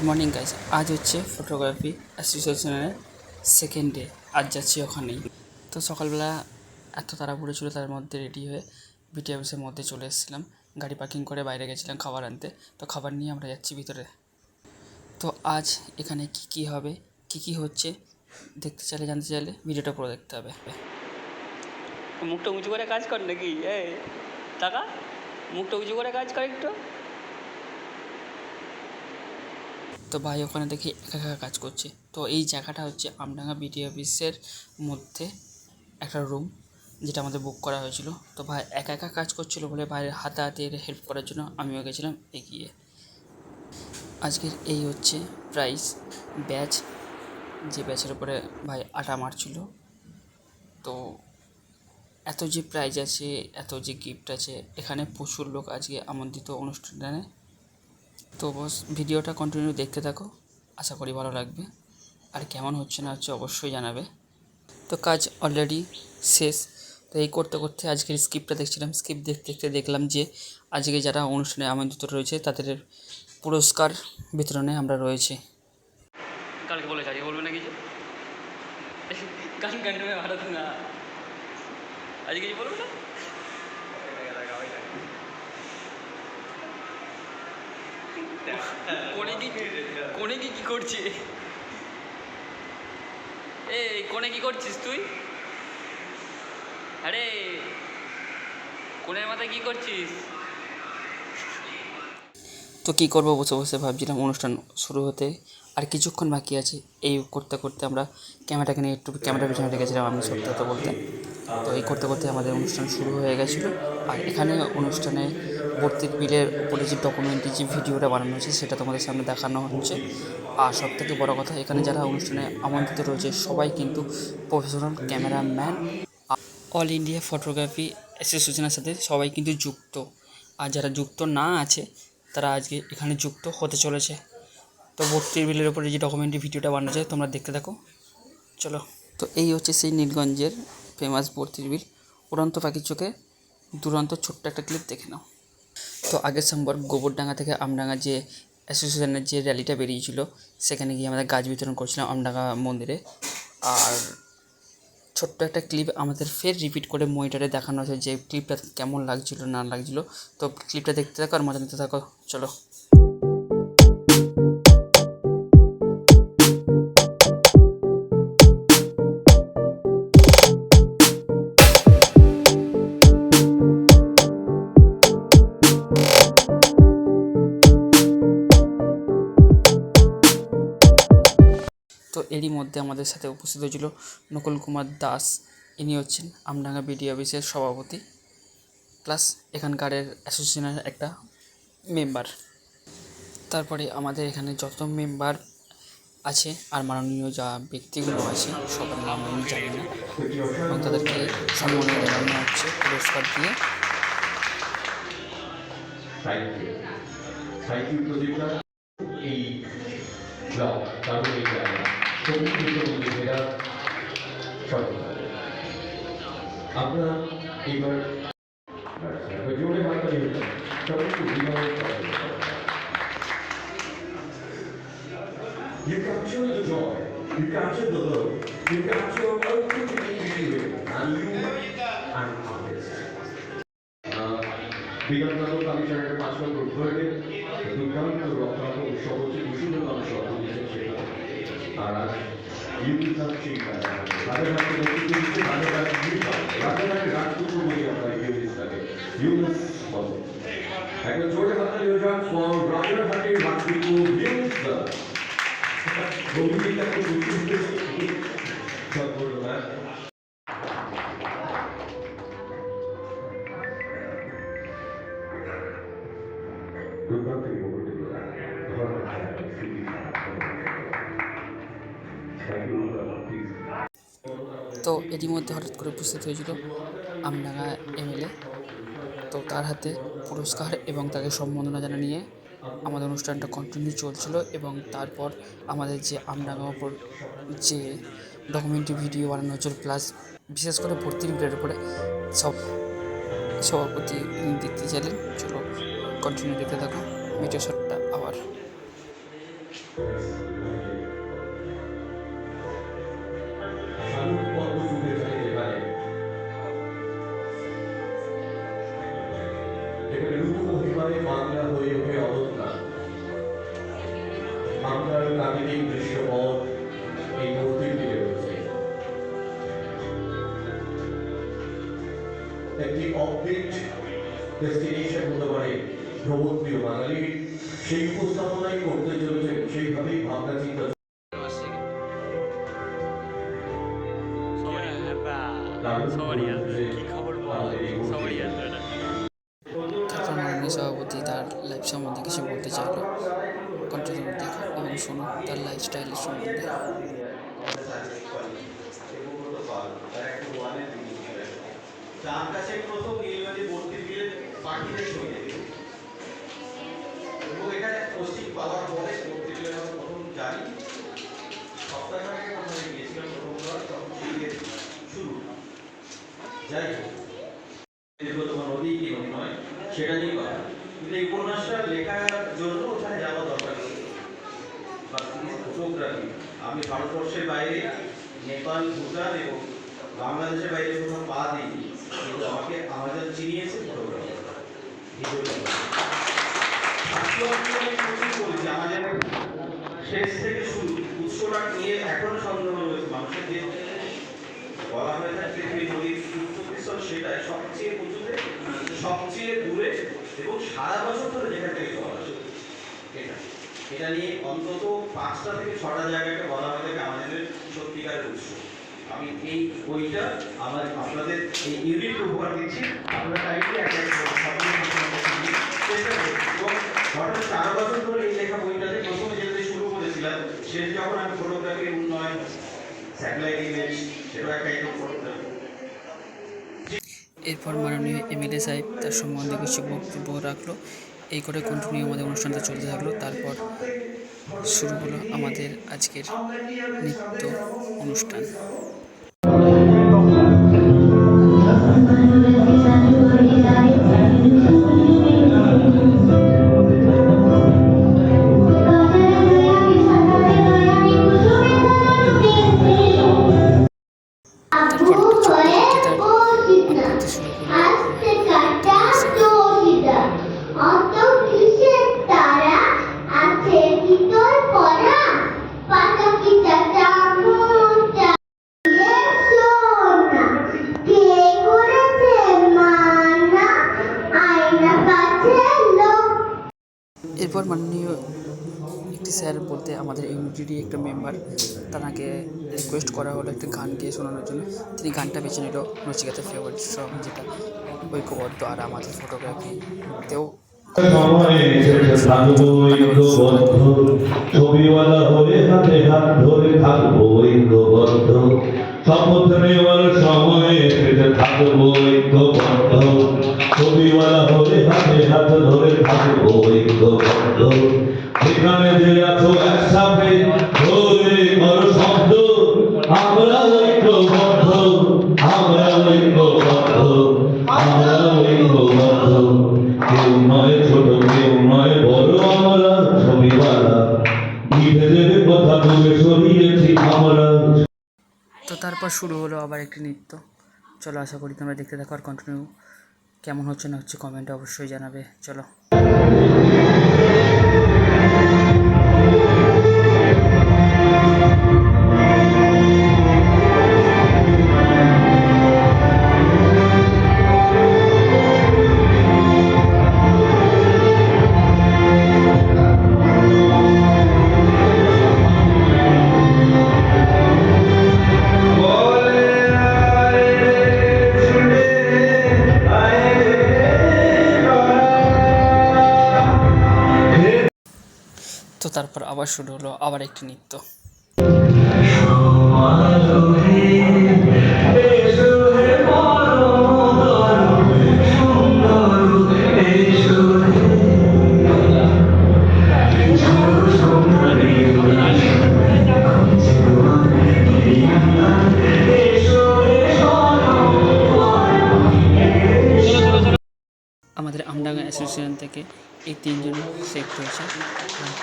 Morning guys, আজ হচ্ছে photography অ্যাসোসিয়েশনের সেকেন্ড ডে। আজ যাচ্ছি ওখানেই। তো সকালবেলা এত তাড়াহুড়ো ছিল, তার মধ্যে রেডি হয়ে বিটি অফিসের মধ্যে চলে এসেছিলাম। গাড়ি পার্কিং করে বাইরে গেছিলাম খাবার আনতে। তো খাবার নিয়ে আমরা যাচ্ছি ভিতরে। তো আজ এখানে কি হবে, কি হচ্ছে দেখতে চাইলে, জানতে চাইলে ভিডিওটা পুরো দেখতে হবে। মুখটা উঁচু করে কাজ কর নাকি? টাকা মুখটা উঁচু করে কাজ কর একটু। তো ভাই ওখানে দেখি একা একা কাজ করছে। তো এই জায়গাটা হচ্ছে আমডাঙ্গা বিটি অফিসের মধ্যে একটা রুম, যেটা আমাদের বুক করা হয়েছিল। তো ভাই একা একা কাজ করছিল বলে ভাইয়ের হাতে হাতে হেল্প করার জন্য আমিও গেছিলাম এগিয়ে। আজকের এই হচ্ছে প্রাইস ব্যাচ, যে ব্যাচের উপরে ভাই আটা মারছিল। তো এত যে প্রাইজ আছে, এত যে গিফট আছে, এখানে প্রচুর লোক আজকে আমন্ত্রিত অনুষ্ঠানে। তো বস ভিডিওটা কন্টিনিউ দেখতে থাকো, আশা করি ভালো লাগবে। আর কেমন হচ্ছে না হচ্ছে অবশ্যই জানাবে। তো কাজ অলরেডি শেষ। তো এই করতে করতে আজকের স্ক্রিপ্টটা দেখছিলাম। স্ক্রিপ্ট দেখতে দেখতে দেখলাম যে আজকে যারা অনুষ্ঠানে আমন্ত্রিত রয়েছে তাদের পুরস্কার বিতরণে আমরা রয়েছি। কালকে বলেছে আজকে বলবে না কিছু, গান কন্টিনিউ ভারত না, আজকে কিছু বলবে না। কোনে কি করছে? কোনে কি করছিস তুই? আরে কোনের মাথায় কি করছিস? তো কী করবো, বসে বসে ভাবছিলাম অনুষ্ঠান শুরু হতে আর কিছুক্ষণ বাকি আছে। এই করতে করতে আমরা ক্যামেরাটাকে নিয়ে একটু ক্যামেরার পিছনে রেখেছিলাম আমি, সত্যি কথা বলতে। তো এই করতে করতে আমাদের অনুষ্ঠান শুরু হয়ে গেছিলো। আর এখানে অনুষ্ঠানে ভর্তির বিলের উপরে যে ডকুমেন্টারি যে ভিডিওটা বানানো হয়েছে সেটা তোমাদের সামনে দেখানো হচ্ছে। আর সবথেকে বড় কথা, এখানে যারা অনুষ্ঠানে আমন্ত্রিত রয়েছে সবাই কিন্তু professional cameraman. All India photography অ্যাসোসিয়েশনের সাথে সবাই কিন্তু যুক্ত। আর যারা যুক্ত না আছে তারা আজকে এখানে যুক্ত হতে চলেছে। তো ভর্তির বিলের ওপরে যে ডকুমেন্টারি ভিডিওটা বানানো যায় তোমরা দেখতে থাকো, চলো। তো এই হচ্ছে সেই নীলগঞ্জের ফেমাস ভর্তির বিল। উড়ন্ত পাখির চোখে দুরন্ত ছোট্ট একটা ক্লিপ দেখে নাও। তো আগের সোমবার গোবরডাঙ্গা থেকে আমডাঙ্গা যে অ্যাসোসিয়েশনের যে র্যালিটা বেরিয়েছিল, সেখানে গিয়ে আমাদের গাছ বিতরণ করছিলাম আমডাঙ্গা মন্দিরে। আর ছোট্ট একটা ক্লিপ আমাদের ফের রিপিট করে মনিটরে দেখানো হয়েছে যে ক্লিপটা কেমন লাগছিলো না লাগছিলো। তো ক্লিপটা দেখতে থাকো আর মজা নিতে থাকো, চলো। তো এরই মধ্যে আমাদের সাথে উপস্থিত হয়েছিল নকুল কুমার দাস। ইনি হচ্ছেন আমডাঙ্গা বিডি অফিসের সভাপতি প্লাস এখানকার অ্যাসোসিয়েশনের একটা মেম্বার। তারপরে আমাদের এখানে যত মেম্বার আছে আর মাননীয় যা ব্যক্তিগুলো আছে সবার নাম আমি জানি না, এবং তাদেরকে সম্মানিত জানানো হচ্ছে পুরস্কার দিয়ে। আমরা এবার জোরে হাততালি হচ্ছে সবাইকে You capture the joy, you capture the love, you capture everything in you, and you and artist. বিগত কালচারের 5 বছর ধরে দুর্দান্ত রক্ষাত্মক উৎসব হচ্ছে বিশুদ্ধতম শব্দ দিয়েছেন সেটা। আর আজ ইউনিভার সেই রাজাঘাটকে নেতৃত্ব দিচ্ছে রাজাঘাটের রাজপুত্র বলে আমরা ইউনিসটাকে ইউনিস বলে। একবার জোরে হাততালি হয়ে যান ফর রাজাঘাটের রাজপুত্র ইউনিসটা। গভীরতা খুব বেশি সব বললো না। দুর্দান্ত উপকৃত তো এরই মধ্যে হঠাৎ করে উপস্থিত হয়েছিল আমডাঙ্গা এমএলএ। তো তার হাতে পুরস্কার এবং তাকে সম্মাননা জানিয়ে আমাদের অনুষ্ঠানটা কন্টিনিউ চলছিল। এবং তারপর আমাদের যে আমডাঙ্গার ওপর যে ডকুমেন্টারি ভিডিও বানানো হচ্ছিল, প্লাস বিশেষ করে ভর্তির বিলের উপরে সভাপতি দেখতে চাইলেন। চলো কন্টিনিউ দেখতে থাকো ভিডিও শটটা আবার। শালুক পর্ব ফুটে যায় যেখানে, যেখানে ঋতু মহিমায় বাংলা হয়ে ওঠে অবস্থা। বাংলার প্রাকৃতিক দৃশ্যপট এই মূর্তির দিকে রয়েছে। একটি অফবিট ডেস্টিনেশন হতে পারে ভ্রমণপ্রিয় বাঙালি, সেই উপস্থাপনাই করতে চলেছে, সেইভাবেই ভাবনা চিন্তা। তারপর মাননীয় সভাপতি তার লাইফ সম্বন্ধে কিছু বলতে চাইলো। কন্টিনিউ দেখো এবং শোনো তার লাইফস্টাইলের সম্বন্ধে। তার কাছে প্রথম নীলনদী ভর্তির বিলে পাখিদের ছবি দেখি এবং এখানে পোস্টিং পাওয়ার পরে ভর্তি বিলে আমরা প্রথম জানি সপ্তাহখানেকের মধ্যে গিয়েছিলাম প্রথমবার, তখন সেই শুরু। যাই হোক, দীর্ঘতম নদী কি নদী নয় সেটা নিয়ে কথা, কিন্তু এই উপন্যাসটা লেখার জন্য ওখানে যাওয়া দরকার ছিল। ফটোগ্রাফি আমি ভারতবর্ষের বাইরে নেপাল, ভুটান এবং বাংলাদেশের বাইরে কোথাও পা দিইনি, কিন্তু আমাকে আমাদের চিনিয়েছে ফটোগ্রাফি। আমাদের শেষ থেকে শুরু উৎসটা নিয়ে এখনো সন্দেহ রয়েছে মানুষের, যে বলা হয়ে থাকে পৃথিবী নদীর উৎপত্তিস্থল সেটাই সবচেয়ে উঁচুতে, সবচেয়ে দূরে এবং সারা বছর ধরে যেখান থেকে জল আসে। এটা নিয়ে অন্তত 5টা থেকে 6টা জায়গাকে বলা হয়ে থাকে আমাদের সত্যিকারের উৎস। আমি এই বইটা আপনাদের এই ইউনিট উপহার দিচ্ছি, আপনারা চাইলে একটা চেষ্টা করুন। এবং গত 4 বছর ধরে এই লেখা বইটাতে প্রথমে যেটা শুরু করেছিলাম, শেষ যখন আমি ফটোগ্রাফির উন্নয়ন, স্যাটেলাইট ইমেজ, সেটাও একটা একদম ফটোগ্রাফি। এরপর মাননীয় এমএলএ সাহেব তার সম্বন্ধে কিছু বক্তব্য রাখলো। এই করে কন্টিনিউ আমাদের অনুষ্ঠানটা চলতে থাকলো। তারপর শুরু হলো আমাদের আজকের নৃত্য অনুষ্ঠান। তারপর একটা ছোট্ট পাখি তার আবৃত্তি শুরু এরপর মাননীয় একটি স্যার বলতে আমাদের ইউনিটিরই একটা মেম্বার, তাকে রিকোয়েস্ট করা হলো একটা গান গিয়ে শোনানোর জন্য। তিনি গানটা বেছে নিল নচিকেতার ফেভারিট সং, যেটা ঐক্যবদ্ধ আর আমাদের ফটোগ্রাফিতেও ছবিওয়ালা হয়ে হাতে হাত ধরে থাকবো ঐক্যবদ্ধ, শপথ নেওয়ার সময় পেতে থাকবো ঐক্যবদ্ধ, ছবিওয়ালা হয়ে হাতে হাত ধরে থাকবো ঐক্যবদ্ধ, এখানে যে আছো একসাথে ধরে করো শব্দ, আমরা ঐক্যবদ্ধ, আমরা ঐক্যবদ্ধ, আমরা ঐক্যবদ্ধ, কেউ নয় ছোট কেউ নয় বড়, আমরা ছবিওয়ালা, বিভেদের কথা দূরে সরিয়েছি আমরা। তো তারপর শুরু হলো আবার একটি নৃত্য। চলো, আশা করি তোমরা দেখতে থাকো আর কন্টিনিউ কেমন হচ্ছে না হচ্ছে কমেন্টে অবশ্যই জানাবে। চলো। তো তারপর আবার শুরু হলো আবার একটি নৃত্য। আমাদের আমডাঙ্গা অ্যাসোসিয়েশন থেকে এই 3জন সিলেক্ট হয়েছে।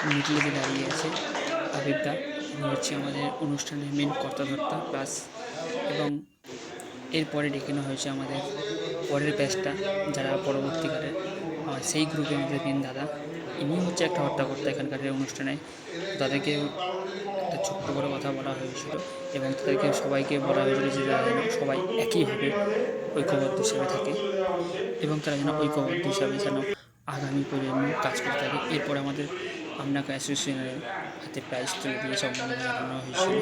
মিডলে যে দাঁড়িয়ে আছে আবিরদা, উনি হচ্ছে আমাদের অনুষ্ঠানের মেন কর্তাধর্তা প্লাস, এবং এরপরে ডেকে নেওয়া হয়েছে আমাদের পরের ব্যাচটা, যারা পরবর্তীকালে সেই গ্রুপে আমাদের মেন দাদা, ইনি হচ্ছে একটা হর্তাকর্তা এখানকার এই অনুষ্ঠানে। তাদেরকে একটা ছোট্ট করে কথা বলা হয়েছিল এবং তাদেরকে সবাইকে বলা হয়েছিল যে তারা যেন সবাই একইভাবে ঐক্যবদ্ধ হিসাবে থাকে এবং তারা যেন ঐক্যবদ্ধ হিসাবে যেন আগামী প্রজন্ম কাজ করতে থাকে। এরপর আমাদের আপনাকে অ্যাসোসিয়েশনের হাতে প্রাইজ তুলে দিয়ে সম্মাননা জানানো হয়েছিল।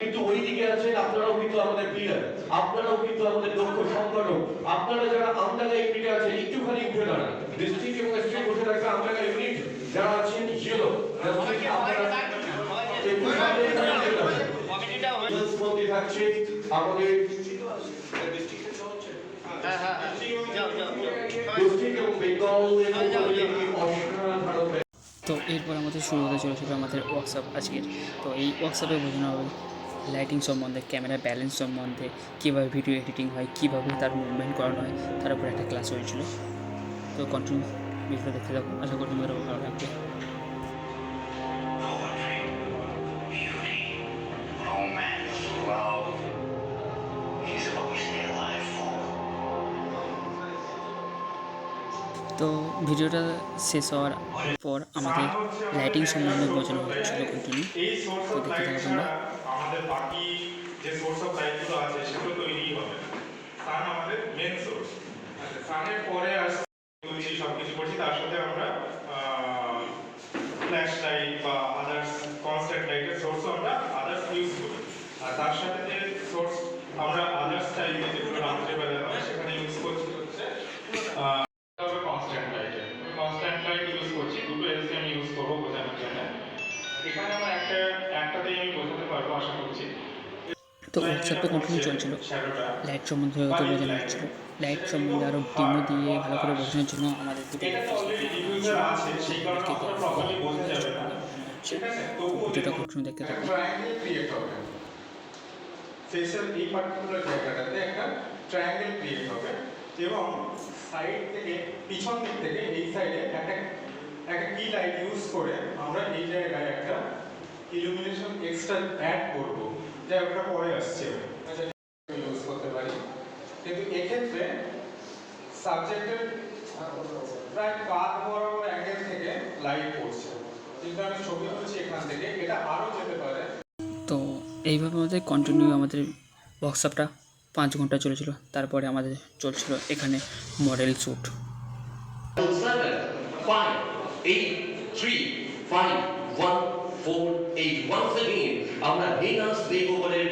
কিন্তু ওই দিকে আছেন আপনারাও কিন্তু আমাদের প্লেয়ার, আপনারাও কিন্তু আমাদের দক্ষ সংগঠক, আপনারা যারা আমডাঙ্গা ইউনিটে আছেন একটুখানি উঠে দাঁড়ান। ডিস্ট্রিক্ট এবং স্টেট বসে থাকা আমডাঙ্গা ইউনিট যারা আছেন ইয়েলো, আপনারা একটু সামনে উঠে দাঁড়ান। মন্ত্রী থাকছে আমাদের ডিস্ট্রিক্ট এবং বেঙ্গল অসাধারণ। তো এরপর আমাদের শুরু হতে চলেছিল আমাদের ওয়ার্কশপ আজকের। তো এই ওয়ার্কশপে বোঝানো হবে লাইটিং সম্বন্ধে, ক্যামেরা ব্যালেন্স সম্বন্ধে, কীভাবে ভিডিও এডিটিং হয়, কীভাবে তার মুভমেন্ট করানো হয়, তার উপর একটা ক্লাস হয়েছিল। তো কন্টিনিউ ভিডিও দেখতে থাকুন, আশা করি তোমাদের ভালো লাগবে। Beauty, romance, love. He's what we stay alive for. তো ভিডিওটা শেষ হওয়ার পর আমাদের লাইটিং সম্বন্ধে বোঝানো হচ্ছিল কন্টিনিউ। এই সোর্স তো অফ দেখতে লাইট থাকো তোমরা। আমাদের বাকি যে সোর্স অফ লাইটগুলো আছে সেগুলো তৈরি হবে। সান আমাদের মেন সোর্স। আচ্ছা, সানের পরে আসছে সব কিছু করছি, তার সাথে আমরা ফ্ল্যাশ লাইট বা আদার্স কনস্ট্যান্ট লাইটের সোর্সও আমরা আদার্স ইউজ করি। আর তার সাথে যে সোর্স আমরা আদার্স টাইপে যেগুলো রাত্রেবেলা হয় সেখানে ইউজ করছি হচ্ছে constant light. Constant light use করছি, দুটো এলসিএম ইউজ করবো বোঝানোর জন্য। এখানে আমরা একটাতেই আমি বোঝাতে পারবো আশা করছি। তো ওয়ার্কশপটা কন্টিনিউ চলছিল, লাইট সম্বন্ধে হয়তো বোঝানো হচ্ছিল। লাইট সম্বন্ধে আরও ডেমো দিয়ে ভালো করে বোঝানোর জন্য আমাদের দুটো এটা অলরেডি ডিফিউজার আছে, সেই কারণে আপনারা প্রপারলি বোঝা যাবে না। ঠিক আছে, তবুও ভিডিওটা কন্টিনিউ দেখতে থাকুন। ট্রায়াঙ্গেল ক্রিয়েট হবে। ফেসের এই পার্টিকুলার জায়গাটাতে একটা ট্রায়াঙ্গেল ক্রিয়েট হবে এবং সাইড থেকে, পিছন দিক থেকে এই সাইডে একটা কি লাইট ইউজ করে আমরা এই জায়গায় একটা ইলুমিনেশন এক্সট্রা অ্যাড করব, যা ওটা পরে আসছে ইউজ করতে পারি। কিন্তু এক্ষেত্রে সাবজেক্টের প্রায় কাঁধ বরাবর অ্যাঙ্গেল থেকে লাইট পড়ছে, কিন্তু আমি ছবি তুলছি এখান থেকে, এটা আরও যেতে পারে। তো এইভাবে আমাদের কন্টিনিউ আমাদের ওয়ার্কশপটা 5 ঘন্টা চলেছিল। তারপরে আমাদের চলছিল এখানে মডেল শ্যুট। 7, 5, 8, 3, 5, 1, 4, 8. Once again, আমরা Venus Makeover-এর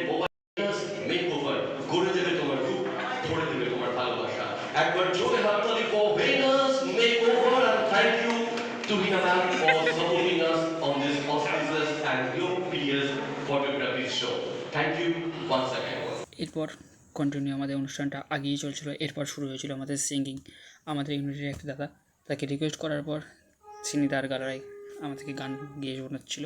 Venus Makeover গড়ে দেবে তোমার রূপ, ধরে দেবে তোমার ভালোবাসা। একবার জোরে হাততালি for Venus Makeover, and thank you to Hina ma'am for supporting us on this auspicious and glorious photography show. Thank you once again. এরপর কন্টিনিউ আমাদের অনুষ্ঠানটা আগেই চলছিল। এরপর শুরু হয়েছিল আমাদের সিঙ্গিং। আমাদের ইউনিটের একটা দাদা, তাকে রিকোয়েস্ট করার পর তিনি তার গলায় আমাদেরকে গান গিয়ে শোনাচ্ছিল।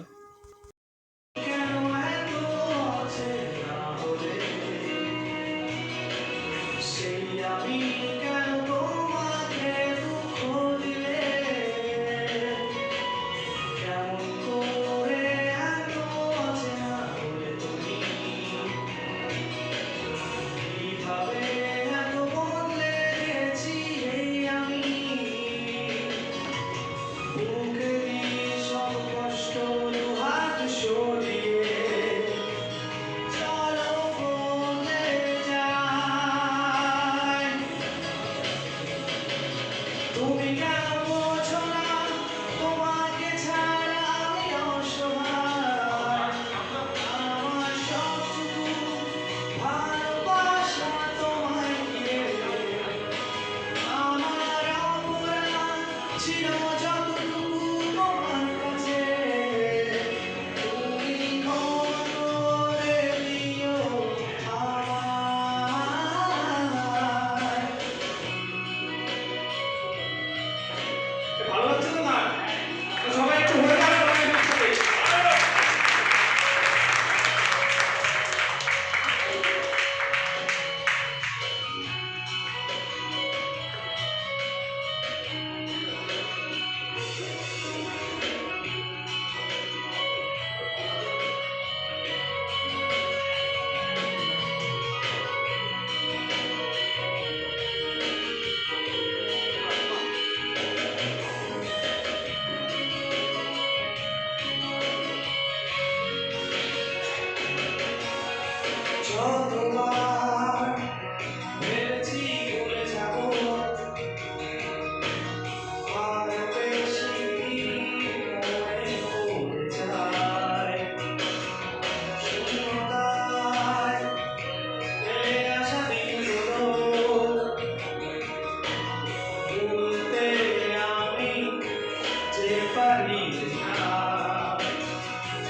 জানি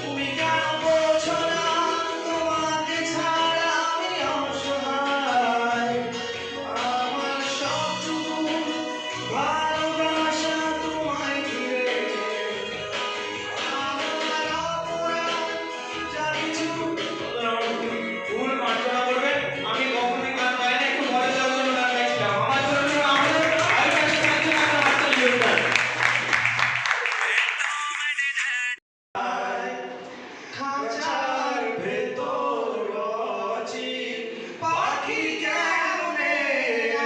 তুমি কেন বোঝো না তোমাকে ছাড়া আমি অসহায় আমার সবটুকু ভালোবাসা তোমায় ঘিরে আমার অপরাধ যা কিছু ভুল মার্জনা করবেন আমি কখনোই গান গাই না একটু ভয় যাওয়ার জন্য গান গাইছিলাম আমার জন্য আমাদের আর কাছে সাহায্য করতে হাততালি দিবেন খাঁচার ভেতর রচি পাখি কেমনে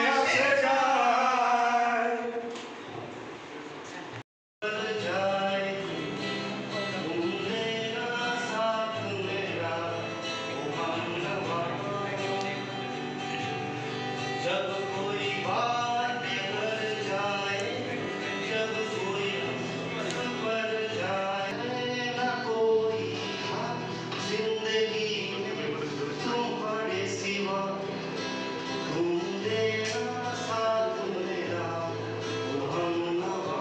আসে যায় যায় तुम मेरा साथ मेरा ओ हमनवा जब कोई बात बिगड़ जाए जब कोई पर जाए ना कोई जिंदगी में तुम्हारे सिवा तुम मेरा साथ मेरा ओ हमनवा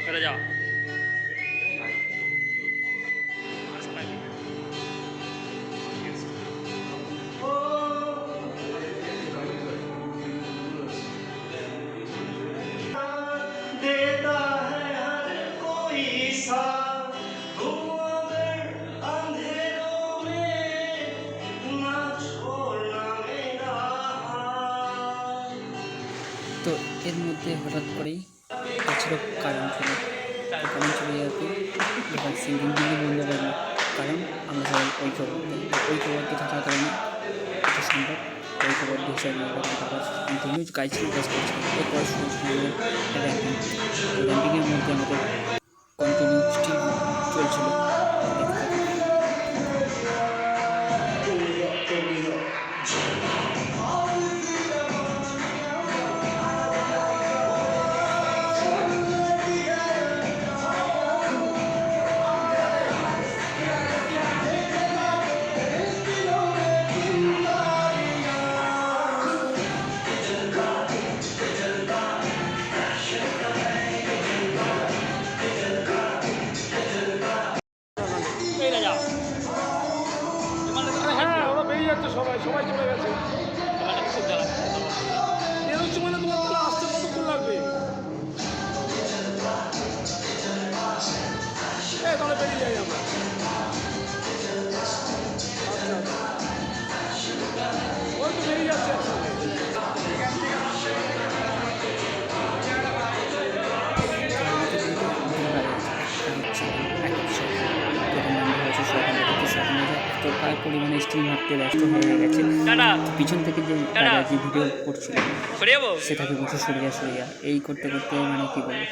করে যাও देता है हर कोई साथ तुम अगर अंधेरों में ना छोड़ना मेरा हाथ তো এর মধ্যে হঠাৎ করেই ছিল কারেন্ট চলে যাওয়াতে এবার সিঙ্গিং কিন্তু বন্ধ করলো কারণ আমরা সবাই ঐক্যবদ্ধ থাকার কারণে এটা সম্ভব ঐক্যবদ্ধ হিসাবে তারপর কন্টিনিউ গাইছিল কাজ করছিল এরপর শুরু র্যাম্পিংয়ের মধ্যে আমাদের কন্টিনিউ স্টিল চলছিল দেখতে থাকি। হ্যাঁ ওরা বেরিয়ে যাচ্ছে সবাই চলে গেছে বেরোচ্ছে মানে তোমার তাহলে আসতে কতক্ষণ লাগবে তাহলে বেরিয়ে যাই আমরা ওই তো বেরিয়ে যাচ্ছে এতটাই পরিমাণে স্টিম মারতে ব্যস্ত হয়ে গেছে পিছন থেকে যে দাদা যে ভিডিও করছিল সেটাকে বসে সরিয়া এই করতে করতে মানে কী বলবো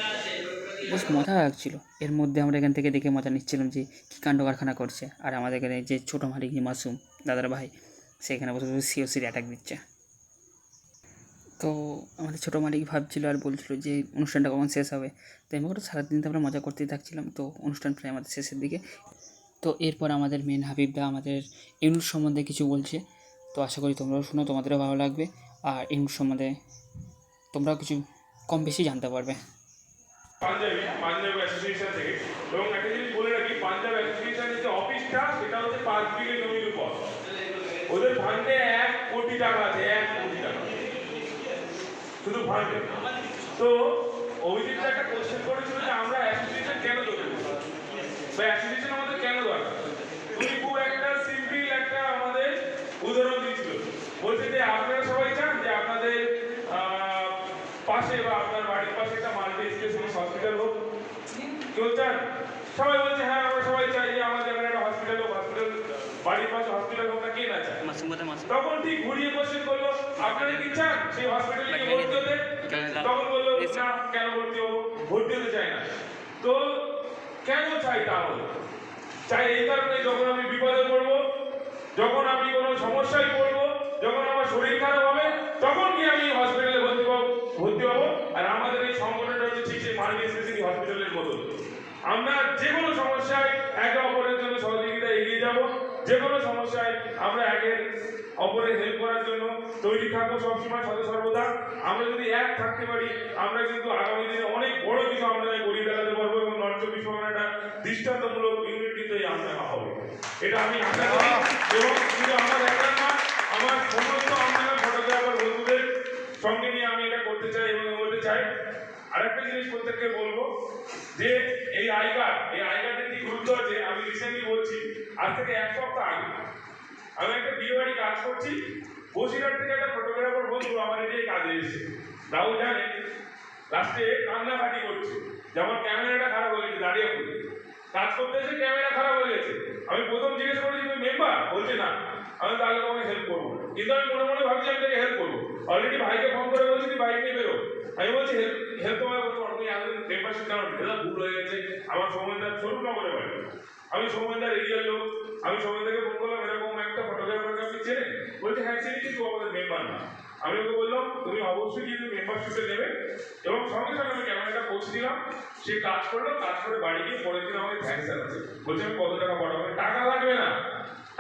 বেশ মজা লাগছিল এর মধ্যে আমরা এখান থেকে দেখে মজা নিচ্ছিলাম যে কী কাণ্ড কারখানা করছে আর আমাদের এখানে যে ছোটো মালিক মাসুম দাদার ভাই সেখানে বসে বসে সিওসির অ্যাটাক দিচ্ছে তো আমাদের ছোটো মালিক ভাবছিল আর বলছিল যে অনুষ্ঠানটা কখন শেষ হবে তো আমি ওটা সারাদিন তো আমরা মজা করতেই থাকছিলাম তো অনুষ্ঠান প্রায় আমাদের শেষের দিকে তো এরপর আমাদের মেন হাবিবদা আমাদের ইউনুস সম্বন্ধে কিছু বলছে তো আশা করি তোমরাও শুনো তোমাদেরও ভালো লাগবে আর ইউনুস সম্বন্ধে তোমরাও কিছু কম বেশি জানতে পারবে পাঞ্জাব অ্যাসোসিয়েশন থেকে এবং একটা জিনিস বলে রাখি পাঞ্জাব অ্যাসোসিয়েশনের যে অফিসটা সেটা হচ্ছে 5 বিঘে জমির উপর ওদের ফান্ডে 1 কোটি টাকা আছে 1 কোটি টাকা শুধু ফান্ডে তো অভিজিৎ একটা কোশ্চেন করেছিল যে আমরা অ্যাসোসিয়েশন কেন তৈরি করব বা অ্যাসোসিয়েশন আমাদের কেন দরকার উনি খুব একটা সিম্পল একটা আমাদের উদাহরণ দিয়েছিল বলছে যে আপনারা সবাই চান যে আপনাদের পাশে বা আপনার বাড়ির পাশে একটা মাল্টি স্পেশালিস্ট হসপিটাল হোক কেউ চান সবাই বলছে হ্যাঁ আমরা সবাই চাই যে আমাদের এখানে একটা হসপিটাল হোক হসপিটাল বাড়ির পাশে হসপিটাল হোক না কে না চায় তখন ঠিক ঘুরিয়ে কোশ্চেন করলো আপনারা কি চান সেই হসপিটালে গিয়ে ভর্তি হতে তখন বললো না কেন ভর্তি হবো ভর্তি হতে চাই না তো কেন চাই তাহলে চাই এই কারণে যখন আমি বিপদে পড়বো যখন আমি কোনো সমস্যায় পড়বো যখন আমার শরীর খারাপ হবে তখন কি আমি হসপিটালে ভর্তি হবো আর আমাদের এই সংগঠনটা হচ্ছে ঠিক সেই মাল্টি স্পেশালিটি হসপিটালের মতো আমরা যে কোনো সমস্যায় একে অপরের জন্য সহযোগিতা এগিয়ে যাব, যে কোনো সমস্যায় আমরা একে অপরের হেল্প করার জন্য তৈরি থাকবো সবসময় সদা সর্বদা। আমরা যদি এক থাকতে পারি, আমরা কিন্তু আগামী দিনে অনেক বড় কিছু আমরা গড়িয়ে দেখাতে পারবো এবং নর্থ চব্বিশ পরগনাটা দৃষ্টান্তমূলক ইউনিট কিন্তু এই আমরা হবে, এটা আমি আশা করি। এবং শুধু আমার একা না, আমার সমস্ত আমরা ফটোগ্রাফার বন্ধুদের সঙ্গে নিয়ে আমি এটা করতে চাই এবং বলতে চাই। আরেকটা জিনিস প্রত্যেককে বলবো যে এই আই কার্ডের কি গুরুত্ব আছে, আমি রিসেন্টলি বলছি, আজ থেকে 1 সপ্তাহ আগে আমি একটা বিয়ে বাড়ি কাজ করছি, বসিরহাট থেকে একটা ফটোগ্রাফার বন্ধু আমার এটাই কাজে এসেছে, তাও জানে লাস্টে কান্নাকাটি করছে যে আমার ক্যামেরাটা খারাপ হয়ে গেছে, দাঁড়িয়ে পড়ে কাজ করতে এসে ক্যামেরা খারাপ হয়ে গেছে। আমি প্রথম জিজ্ঞেস করেছি তুমি মেম্বার, বলছে না। আমি তাহলে তোমাকে হেল্প করবো, কিন্তু আমি মনে মনে ভাবছি আমি তাকে হেল্প করবো। অলরেডি ভাইকে ফোন করে বলছি তুই বাইক নিয়ে বেরো, আমি বলছি হেল্প তোমাকে করতে পারবো, তুমি আমাদের মেম্বারশিপ কারণ এটা ভুল হয়ে গেছে। আমার সৌমেনদার স্বরূপনগরে বাড়ি, আমি সৌমেনদার এরিয়ার লোক, আমি সৌমেনদাকে ফোন করলাম এরকম একটা ফটোগ্রাফারকে আপনি চেনেন? বলছে হ্যাঁ চিনি, কিন্তু আমাদের মেম্বার না। আমি ওকে বললাম তুমি অবশ্যই কিন্তু মেম্বারশিপে নেবে, এবং সঙ্গে সঙ্গে আমি ক্যামেরাটা পৌঁছে দিলাম। সে কাজ করলো, কাজ করে বাড়ি গিয়ে পরের দিন আমাকে থ্যাঙ্কস জানাচ্ছে, বলছে আমি কত টাকা পাঠাবো। টাকা লাগবে না,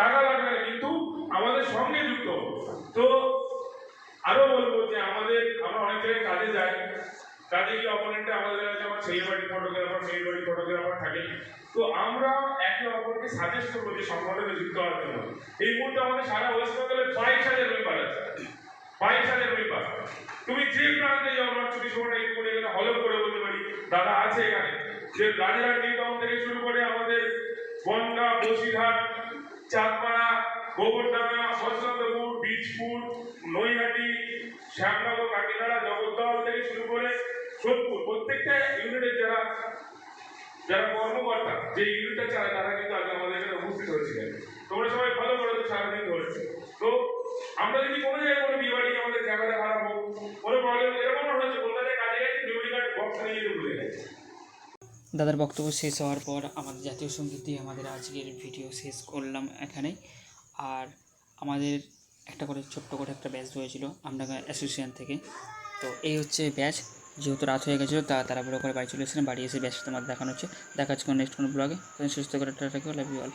টাকা লাগবে না, কিন্তু আমাদের সঙ্গে যুক্ত। তো আরো বলবো যে আমরা অনেক জায়গায় কাজে যাই, কাজে গিয়ে অপোনেন্টে আমাদের কাছে আমার ছেলে বাড়ির ফটোগ্রাফার, মেয়ের বাড়ির ফটোগ্রাফার থাকে। তো আমরা একে অপরকে সাজেস্ট করবো যে সংগঠনে যুক্ত হওয়ার জন্য। এই মুহূর্তে আমাদের সারা ওয়েস্ট বেঙ্গলে 22,000 মেম্বার আছে, 22,000 মেম্বার। তুমি যে প্রান্তে যাও নর্থ চব্বিশ পরগনা এই করে এখানে হলপ করে বলতে পারি দাদা আছে এখানে, যে রাজারহাট নিউ টাউন থেকে শুরু করে আমাদের বনগা, বসিরহাট, চাঁদপাড়া, গোবরডাঙ্গা, বসন্তপুর, বীজপুর, নৈহাটি, শ্যামনগর, কাকিনাড়া, জগদ্দল থেকে শুরু করে সোদপুর, প্রত্যেকটা ইউনিটের যারা কর্মকর্তা যে ইউনিটটা চালায় তারা কিন্তু আগে আমাদের এখানে উপস্থিত হয়েছিলেন। তোমরা সবাই ভালো করেছো সারাদিন ধরে। তো আমরা যদি কোনো জায়গায় কোনো বিয়ে বাড়ি আমাদের ক্যামেরা খারাপ হোক, কোনো প্রবলেম এরকম হয়েছে, কলকাতায় কাজে গেছে মেমোরি কার্ড বক্স নিয়ে যেতে ভুলে গেছে। দাদার বক্তব্য শেষ হওয়ার পর আমাদের জাতীয় সঙ্গীত দিয়ে আমাদের আজকের ভিডিও শেষ করলাম এখানে। আর আমাদের একটা করে ছোট্ট করে একটা ব্যাচ হয়েছিল আমরা অ্যাসোসিয়েশন থেকে। তো এই হচ্ছে ব্যাচ, যেহেতু রাত হয়ে গেছিলো তাড়াহুড়ো করে বাড়ি চলে এসেছিলাম, বাড়ি এসে ব্যাচ তোমার দেখানো হচ্ছে। দেখা হচ্ছে নেক্সট কোনো ব্লগে। সুস্থ করে টাটা, লাভ ইউ অল।